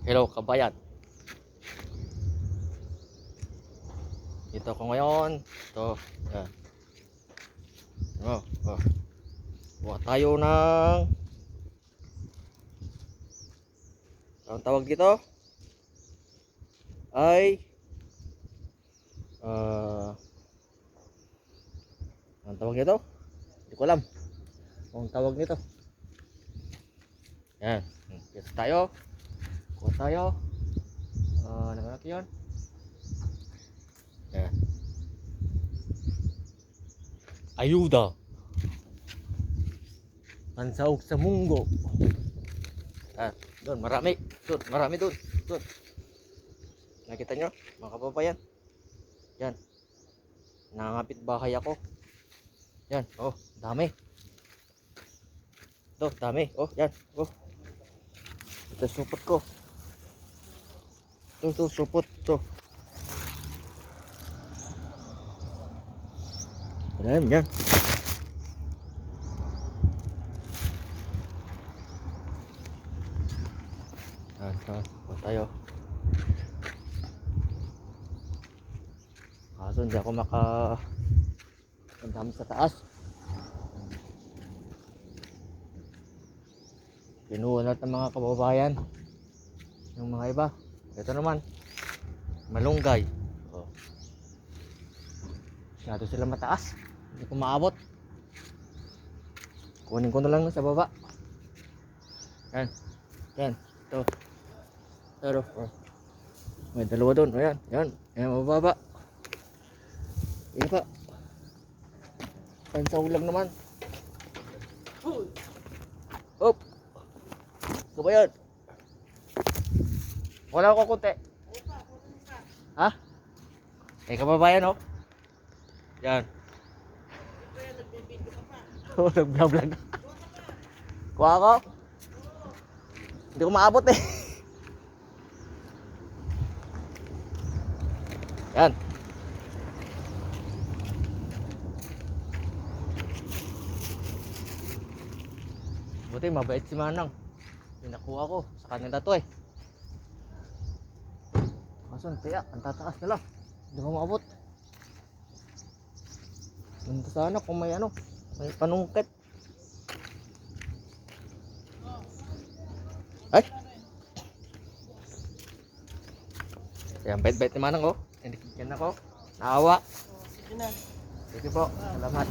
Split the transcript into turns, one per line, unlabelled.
Hello kabayan. Dito ko ngayon. Ito. Yan. Oh. Buha tayo ng ang tawag dito ay ang tawag nito? Hindi ko alam. Ang tawag nito. Yan. Dito tayo. Kuha tayo. Ano natin yun? Yan. Ayuda. Pansaog sa munggo. Doon marami. Doon, marami doon. Doon. Nakita nyo, mga kababayan? Yan. Nangangapit bahay ako. Yan, oh, dami. Ito, dami. Oh, yan. Oh. Ito supot ko. Ito supot. Ito. Yan, yan. Yan, tayo. Kaso hindi ako ang sa taas. Kinuha natin ng mga kababayan. Yung mga iba. Ito naman. Malunggay. Oh. Masyado sila mataas. Hindi ko maabot. Kunin ko na lang sa baba. Yan. Yan. Ito. Ito. Oh. May dalawa doon. Ayan. Yan. Yan mababa. Yan pa. Pansaw lang naman. Hop. Kabayan. Wala ko kunti. Ha? Kababayan oh. Yan. Oh, nag-vlog. Kuha ako. Hindi ko maabot eh. Yan. Buti mabait si Manang. Pinakuha ko sa kanila to eh. Kaso tiyak, ang tataas na lang. Hindi ko maabot. Ganda sana kung may ano, may panungkit. Ay! Yan, bait-bait ni Manang oh. Hindi kikyan ako. Naawa. Sige po, salamat.